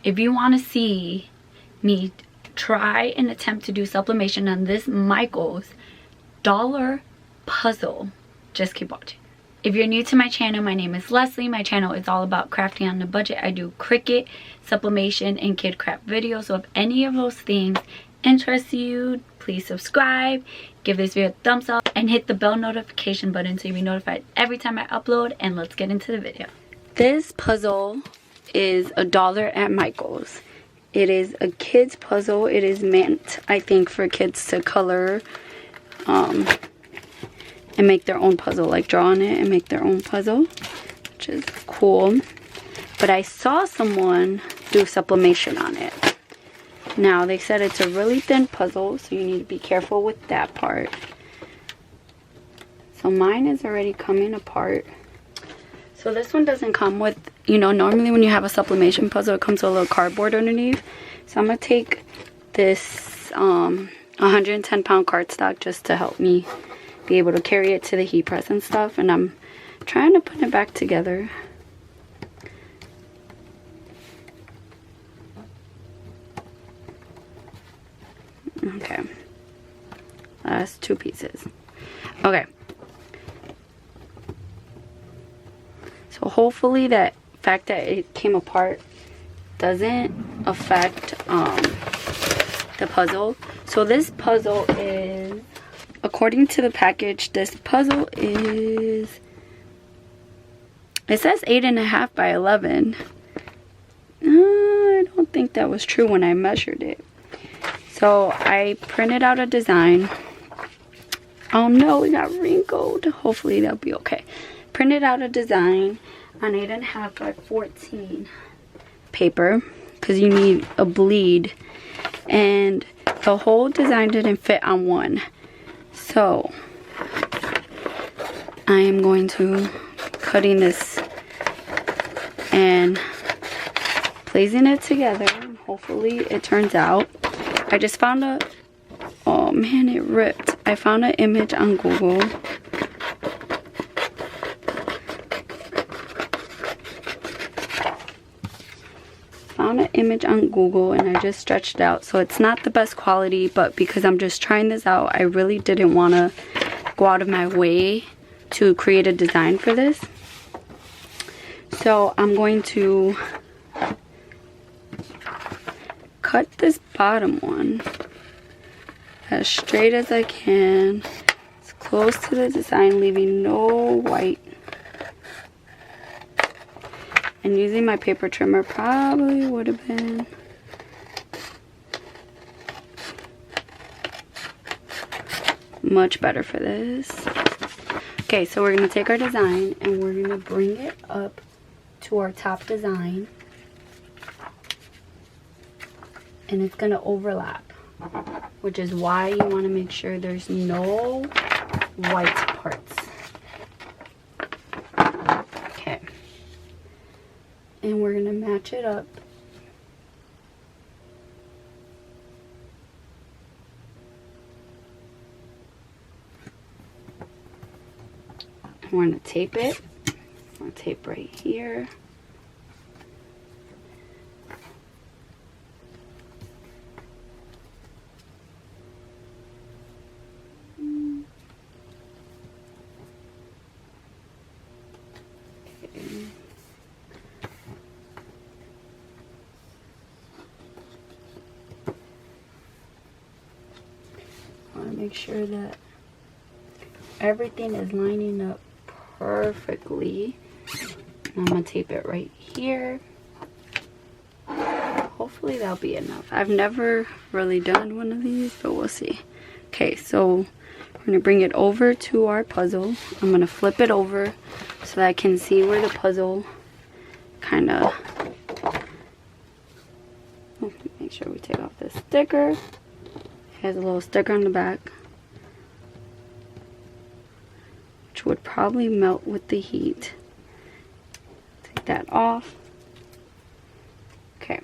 if you want to see me try and attempt to do sublimation on this Michaels dollar puzzle, just keep watching. If you're new to my channel, my name is Leslie. My channel is all about crafting on a budget. I do Cricut, sublimation, and kid craft videos. So if any of those things interest you, please subscribe, give this video a thumbs up, and hit the bell notification button so you'll be notified every time I upload. And let's get into the video. This puzzle is $1 at Michaels. It is a kid's puzzle. It is meant, I think, for kids to color and make their own puzzle, like draw on it and make their own puzzle, which is cool. But I saw someone do sublimation on it. Now they said it's a really thin puzzle, so you need to be careful with that part. So mine is already coming apart. So this one doesn't come with, you know, normally when you have a sublimation puzzle, it comes with a little cardboard underneath. So I'm gonna take this 110-pound cardstock just to help me be able to carry it to the heat press and stuff, and I'm trying to put it back together. Okay, that's 2 pieces. Okay, so hopefully that fact that it came apart doesn't affect the puzzle. So this puzzle is, according to the package, this puzzle is, it says 8.5 by 11. I don't think that was true when I measured it. So I printed out a design. Oh no, it got wrinkled. Hopefully that'll be okay. Printed out a design on 8.5 by 14 paper, because you need a bleed, and the whole design didn't fit on one. So I am going to cutting this and placing it together. Hopefully it turns out. I just found a, oh man, it ripped. I found an image on Google. Found an image on Google and I just stretched it out. So it's not the best quality, but because I'm just trying this out, I really didn't want to go out of my way to create a design for this. So I'm going to cut this bottom one as straight as I can, as close to the design, leaving no white. And using my paper trimmer probably would have been much better for this. Okay, so we're going to take our design and we're going to bring it up to our top design. And it's going to overlap, which is why you want to make sure there's no white parts. Okay. And we're going to match it up. We're going to tape it. I'm going to tape right here. Make sure that everything is lining up perfectly. I'm gonna tape it right here. Hopefully that'll be enough. I've never really done one of these, but we'll see. Okay, so we're gonna bring it over to our puzzle. I'm gonna flip it over so that I can see where the puzzle kind of, make sure we take off the sticker. It has a little sticker on the back, which would probably melt with the heat. Take that off. Okay.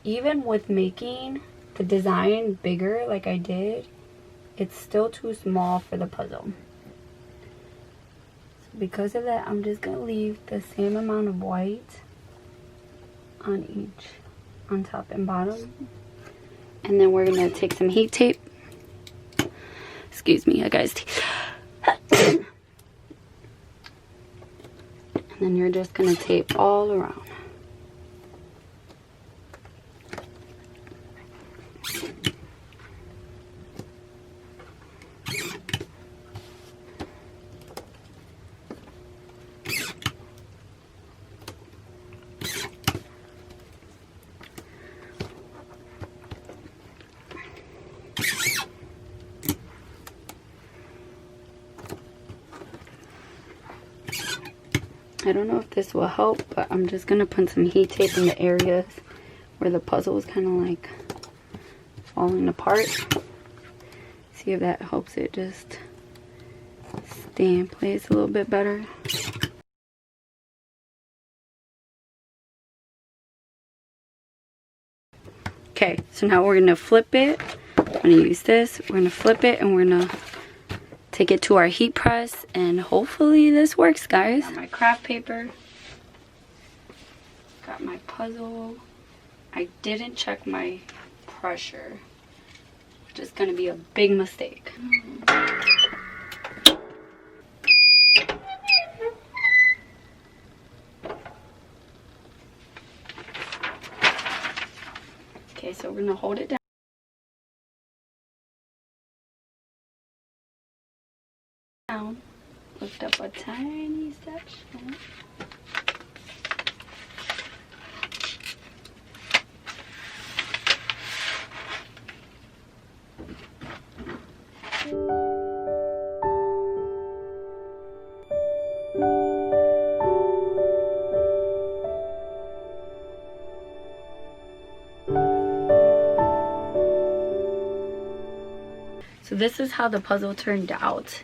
Even with making the design bigger like I did, it's still too small for the puzzle. So because of that, I'm just gonna leave the same amount of white on each, on top and bottom. And then we're gonna take some heat tape. Excuse me, I guys. And then you're just gonna tape all around. I don't know if this will help, but I'm just gonna put some heat tape in the areas where the puzzle is kind of like falling apart. See if that helps it just stay in place a little bit better. Okay, so now we're gonna flip it. I'm gonna use this. We're gonna flip it and we're gonna take it to our heat press, and hopefully this works, guys. Got my craft paper. Got my puzzle. I didn't check my pressure, which is gonna be a big mistake. Okay, so we're gonna hold it down. Lift up a tiny section. So this is how the puzzle turned out.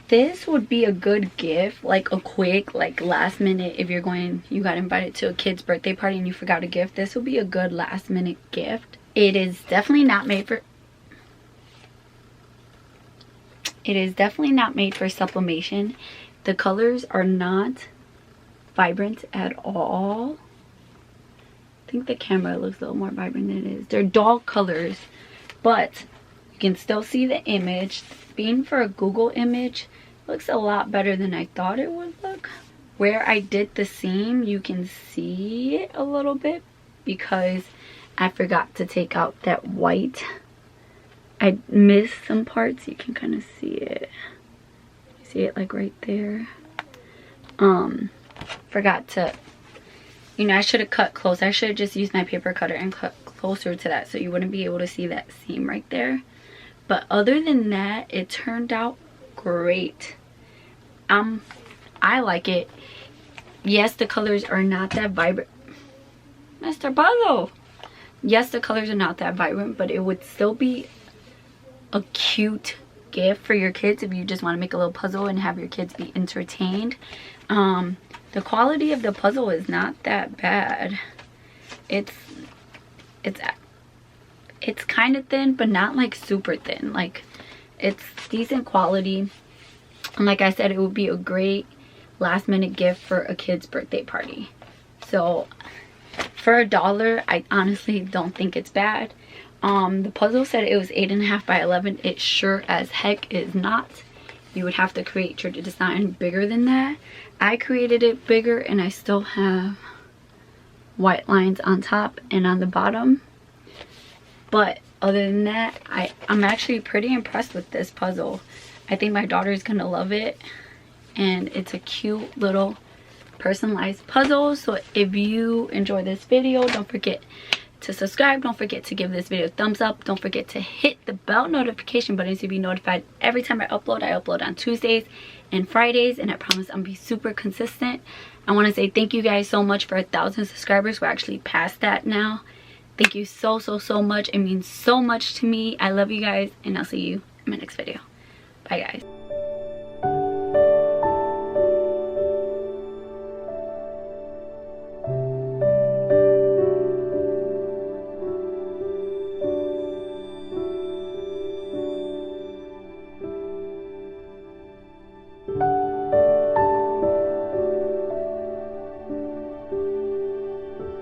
This would be a good gift, like a quick, like last minute, if you're going, you got invited to a kid's birthday party and you forgot a gift. This would be a good last minute gift. It is definitely not made for sublimation. The colors are not vibrant at all. I think the camera looks a little more vibrant than it is. They're dull colors, but you can still see the image. Being for a Google image, looks a lot better than I thought it would look. Where I did the seam, you can see it a little bit because I forgot to take out that white. I missed some parts. You can kind of see it. See it like right there. Forgot to, you know, I should have cut close. I should have just used my paper cutter and cut closer to that so you wouldn't be able to see that seam right there. But other than that, it turned out great. I like it. Yes, the colors are not that vibrant. Mr. Puzzle! Yes, the colors are not that vibrant, but it would still be a cute gift for your kids if you just want to make a little puzzle and have your kids be entertained. The quality of the puzzle is not that bad. It's kind of thin, but not like super thin. Like, it's decent quality. And like I said, it would be a great last minute gift for a kid's birthday party. So for $1, I honestly don't think it's bad. The puzzle said it was 8.5 by 11. It sure as heck is not. You would have to create your design bigger than that. I created it bigger and I still have white lines on top and on the bottom. But other than that, I'm actually pretty impressed with this puzzle. I think my daughter's gonna love it. And it's a cute little personalized puzzle. So if you enjoy this video, don't forget to subscribe. Don't forget to give this video a thumbs up. Don't forget to hit the bell notification button to be notified every time I upload. I upload on Tuesdays and Fridays, and I promise I'm gonna be super consistent. I want to say thank you guys so much for 1,000 subscribers. We're actually past that now. Thank you so much. It means so much to me. I love you guys, and I'll see you in my next video. Bye guys.